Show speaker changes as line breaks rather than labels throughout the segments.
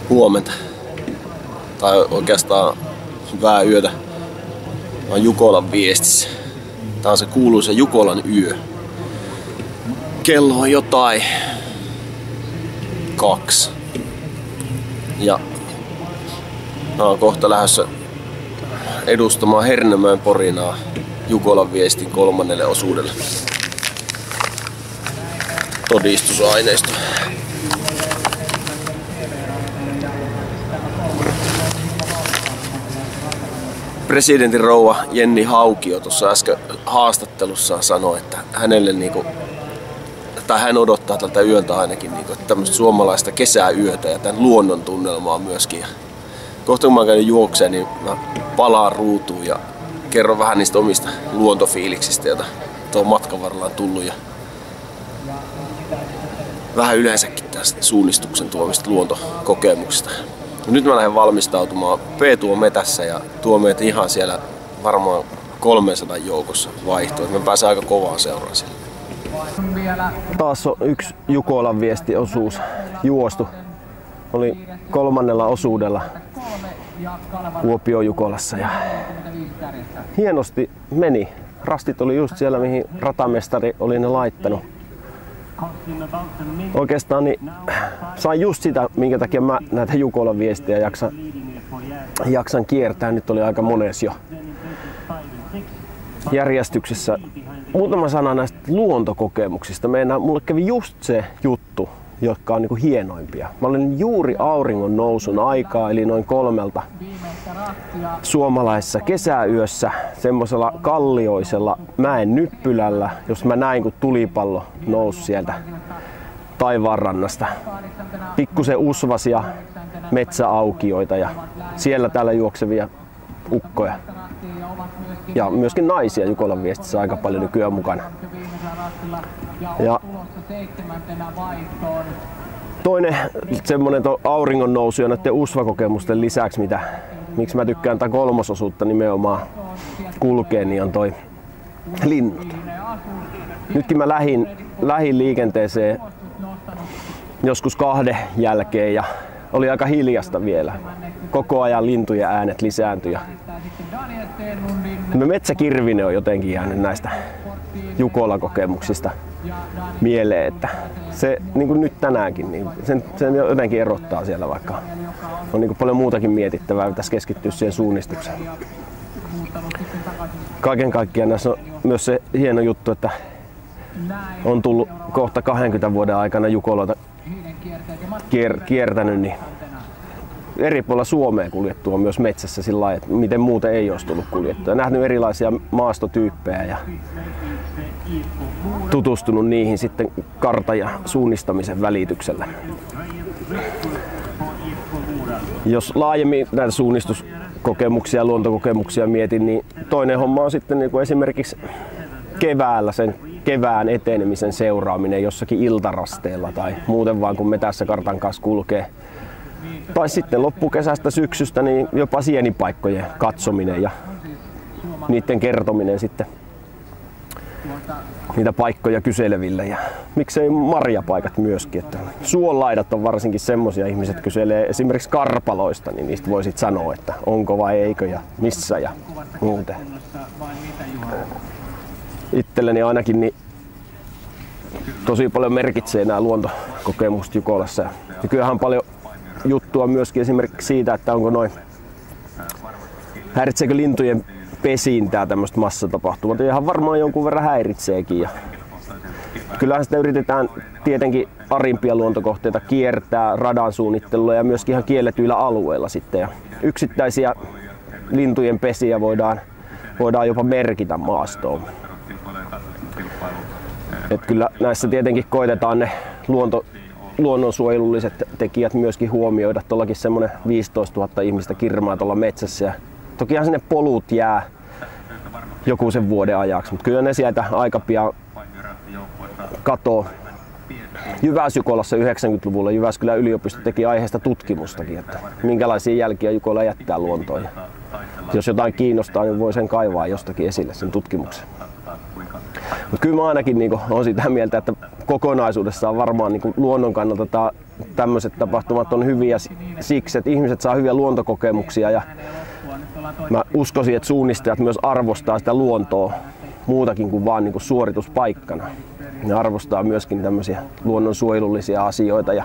Huomenta. Tai oikeastaan hyvää yötä. Mä oon Jukolan viestissä. Tää on se kuuluisa Jukolan yö. Kello on jotain 2. Ja mä oon kohta lähdössä edustamaan Hernemäen Porinaa Jukolan viestin 3. osuudelle. Todistusaineisto. Presidentin rouva Jenni Haukio tuossa äsken haastattelussaan sanoi, että hänelle tai hän odottaa tältä yöltä ainakin tämmöistä suomalaista kesäyötä ja tämän luonnon tunnelmaa myöskin. Ja kohta kun mä oon käynyt juokseen, niin mä palaan ruutuun ja kerron vähän niistä omista luontofiiliksistä, joita tuon matkan varrella on tullut. Ja vähän yleensäkin tästä suunnistuksen tuomista luontokokemuksista. Nyt mä lähden valmistautumaan. Peetu on metässä ja tuo meitä ihan siellä varmaan 300 joukossa vaihtoon. Me pääsemme aika kovaan seuraan siellä. Taas on yksi Jukolan viestiosuus juostu. Oli 3. osuudella Kuopio-Jukolassa ja hienosti meni. Rastit oli just siellä, mihin ratamestari oli ne laittanut. Oikeastaan niin sain just sitä, minkä takia mä näitä Jukolan viestejä jaksan kiertää. Nyt oli aika mones jo järjestyksessä. Muutama sana näistä luontokokemuksista. Mulle kävi just se juttu, jotka on niinku hienoimpia. Mä olin juuri auringon nousun aikaa, eli noin 3 suomalaisessa kesäyössä semmoisella kallioisella mäen nyppylällä, jos mä näin kun tulipallo nousi sieltä taivaanrannasta. Pikkusen usvasia metsäaukioita ja siellä täällä juoksevia ukkoja. Ja myöskin naisia Jukolan viestissä aika paljon nykyään mukana. Ja toinen semmonen auringon nousu ja näiden usvakokemusten lisäksi, miksi mä tykkään tätä 3. osuutta nimenomaan kulkea, niin on toi linnut. Nytkin mä lähdin liikenteeseen joskus 2 jälkeen ja oli aika hiljasta vielä. Koko ajan lintujen äänet lisääntyi. Metsäkirvinen on jotenkin jäänyt näistä Jukola-kokemuksista mieleen, että se niin kuin nyt tänäänkin, niin sen jotenkin erottaa siellä, vaikka on niin kuin paljon muutakin mietittävää, pitäisi keskittyä siihen suunnistukseen. Kaiken kaikkiaan näissä on myös se hieno juttu, että on tullut kohta 20 vuoden aikana Jukolata kiertänyt, niin eri puolilla Suomea kuljettua myös metsässä sillä lailla, että miten muuten ei olisi tullut kuljettua. Nähnyt erilaisia maastotyyppejä ja tutustunut niihin sitten kartan ja suunnistamisen välityksellä. Jos laajemmin näitä suunnistuskokemuksia ja luontokokemuksia mietin, niin toinen homma on sitten niin kuin esimerkiksi keväällä sen kevään etenemisen seuraaminen jossakin iltarasteella tai muuten vaan kun me tässä kartan kanssa kulkee. Tai sitten loppukesästä syksystä niin jopa sienipaikkojen katsominen ja niiden kertominen sitten niitä paikkoja kyseleville ja miksei marjapaikat myöskin. Että suonlaidat on varsinkin semmosia, ihmiset kyselee esimerkiksi karpaloista, niin niistä voisit sanoa, että onko vai eikö ja missä ja muuten. Itselleni ainakin niin tosi paljon merkitsee nämä luontokokemukset Jukolassa. Ja nykyään on paljon juttua myöskin esimerkiksi siitä, että häiritseekö lintujen pesintää tämmöistä massatapahtumaa. Ihan varmaan jonkun verran häiritseekin. Ja kyllähän sitä yritetään tietenkin arimpia luontokohteita kiertää radan suunnittelulla ja myöskin ihan kielletyillä alueilla sitten. Ja yksittäisiä lintujen pesiä voidaan jopa merkitä maastoon. Et kyllä näissä tietenkin koitetaan ne luonnonsuojelulliset tekijät myöskin huomioida. Tuollakin semmoinen 15 000 ihmistä kirmaa tuolla metsässä. Ja tokihan sinne polut jää joku sen vuoden ajaksi, mutta kyllä ne sieltä aika pian katoo. Jyväs-Jukolassa 90-luvulla Jyväskylän yliopisto teki aiheesta tutkimustakin, että minkälaisia jälkiä Jukola jättää luontoon. Ja jos jotain kiinnostaa, niin voi sen kaivaa jostakin esille sen tutkimuksen. Mutta kyllä mä ainakin olen sitä mieltä, että kokonaisuudessaan varmaan luonnon kannalta tämä tämmöiset tapahtumat on hyviä siksi, että ihmiset saa hyviä luontokokemuksia ja mä uskoisin, että suunnistajat myös arvostaa sitä luontoa muutakin kuin vaan niin kuin suorituspaikkana. Ne arvostaa myöskin tämmöisiä luonnonsuojelullisia asioita ja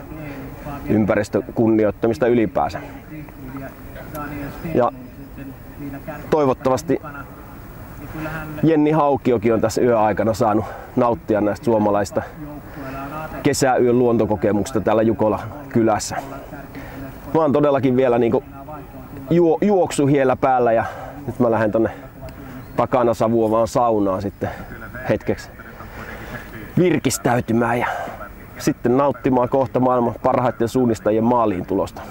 ympäristön kunnioittamista ylipäänsä. Ja toivottavasti Jenni Haukiokin on tässä yöaikana saanut nauttia näistä suomalaista kesäyön luontokokemuksista täällä Jukola kylässä. Mä oon todellakin vielä niinku juoksuhiellä päällä ja nyt mä lähden tonne takana savuavaan saunaan sitten hetkeksi virkistäytymään ja sitten nauttimaan kohta maailman parhaiten suunnistajien maaliin tulosta.